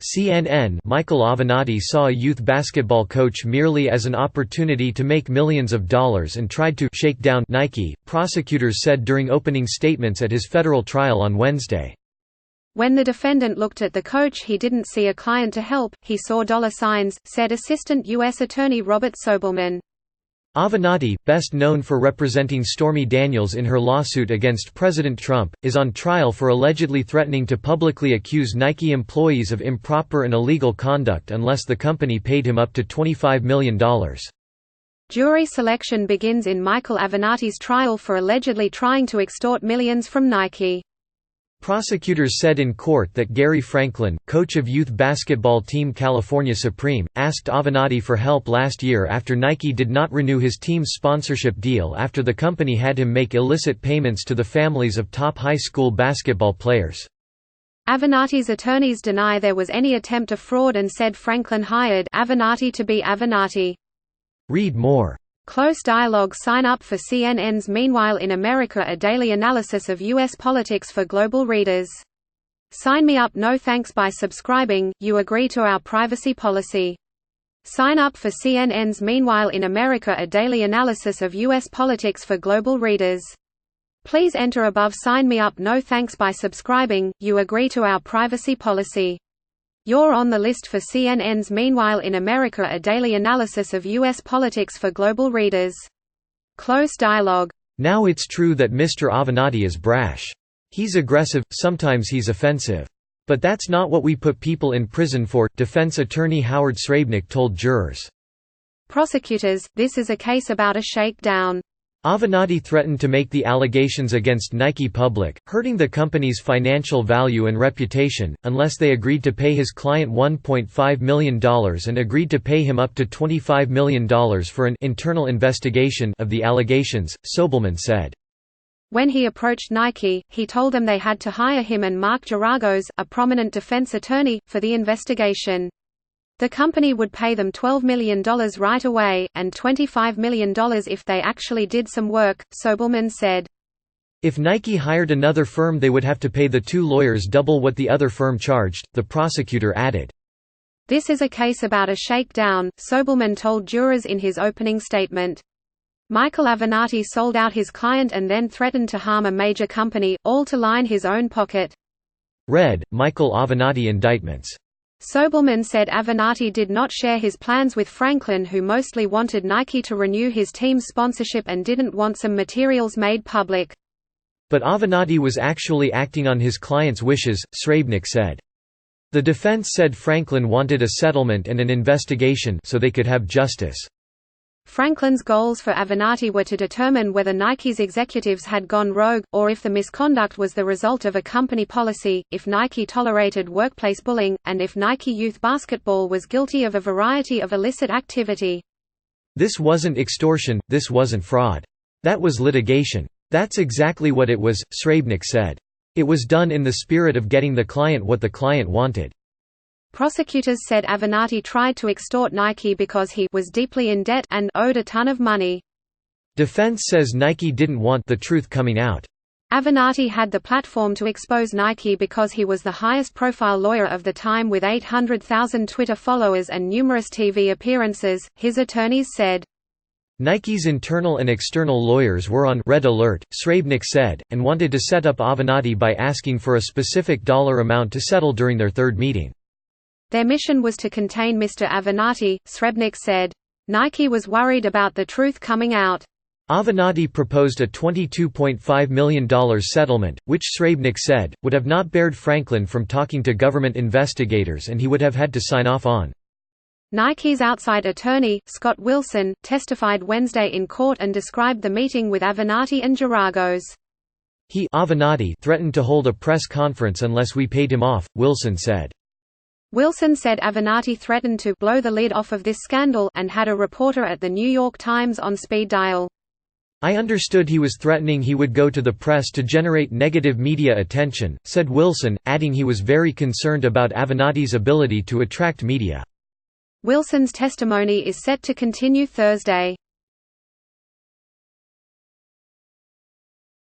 CNN Michael Avenatti saw a youth basketball coach merely as an opportunity to make millions of dollars and tried to «shake down» Nike, prosecutors said during opening statements at his federal trial on Wednesday. When the defendant looked at the coach, he didn't see a client to help, he saw dollar signs, said Assistant U.S. Attorney Robert Sobelman. Avenatti, best known for representing Stormy Daniels in her lawsuit against President Trump, is on trial for allegedly threatening to publicly accuse Nike employees of improper and illegal conduct unless the company paid him up to $25 million. Jury selection begins in Michael Avenatti's trial for allegedly trying to extort millions from Nike. Prosecutors said in court that Gary Franklin, coach of youth basketball team California Supreme, asked Avenatti for help last year after Nike did not renew his team's sponsorship deal after the company had him make illicit payments to the families of top high school basketball players. Avenatti's attorneys deny there was any attempt of fraud and said Franklin hired Avenatti to be Avenatti. Read more. Close dialogue. Sign up for CNN's Meanwhile in America, a daily analysis of U.S. politics for global readers. Sign me up. No thanks. By subscribing, you agree to our privacy policy. Sign up for CNN's Meanwhile in America, a daily analysis of U.S. politics for global readers. Please enter above. Sign me up. No thanks. By subscribing, you agree to our privacy policy. You're on the list for CNN's Meanwhile in America, a daily analysis of U.S. politics for global readers. Close dialogue. Now it's true that Mr. Avenatti is brash. He's aggressive, sometimes he's offensive. But that's not what we put people in prison for, defense attorney Howard Srebnick told jurors. Prosecutors, this is a case about a shakedown. Avenatti threatened to make the allegations against Nike public, hurting the company's financial value and reputation, unless they agreed to pay his client $1.5 million and agreed to pay him up to $25 million for an internal investigation of the allegations, Sobelman said. When he approached Nike, he told them they had to hire him and Mark Geragos, a prominent defense attorney, for the investigation. The company would pay them $12 million right away, and $25 million if they actually did some work, Sobelman said. If Nike hired another firm, they would have to pay the two lawyers double what the other firm charged, the prosecutor added. This is a case about a shakedown, Sobelman told jurors in his opening statement. Michael Avenatti sold out his client and then threatened to harm a major company, all to line his own pocket. Read, Michael Avenatti indictments. Sobelman said Avenatti did not share his plans with Franklin, who mostly wanted Nike to renew his team's sponsorship and didn't want some materials made public. But Avenatti was actually acting on his client's wishes, Srebnick said. The defense said Franklin wanted a settlement and an investigation so they could have justice. Franklin's goals for Avenatti were to determine whether Nike's executives had gone rogue, or if the misconduct was the result of a company policy, if Nike tolerated workplace bullying, and if Nike Youth Basketball was guilty of a variety of illicit activity. This wasn't extortion, this wasn't fraud. That was litigation. That's exactly what it was, Srebnick said. It was done in the spirit of getting the client what the client wanted. Prosecutors said Avenatti tried to extort Nike because he was deeply in debt and owed a ton of money. Defense says Nike didn't want the truth coming out. Avenatti had the platform to expose Nike because he was the highest-profile lawyer of the time with 800,000 Twitter followers and numerous TV appearances, his attorneys said. Nike's internal and external lawyers were on red alert, Srebnick said, and wanted to set up Avenatti by asking for a specific dollar amount to settle during their third meeting. Their mission was to contain Mr. Avenatti, Srebnick said. Nike was worried about the truth coming out. Avenatti proposed a $22.5 million settlement, which Srebnick said, would have not barred Franklin from talking to government investigators and he would have had to sign off on. Nike's outside attorney, Scott Wilson, testified Wednesday in court and described the meeting with Avenatti and Geragos. He Avenatti threatened to hold a press conference unless we paid him off, Wilson said. Wilson said Avenatti threatened to blow the lid off of this scandal and had a reporter at The New York Times on speed dial. I understood he was threatening he would go to the press to generate negative media attention, said Wilson, adding he was very concerned about Avenatti's ability to attract media. Wilson's testimony is set to continue Thursday.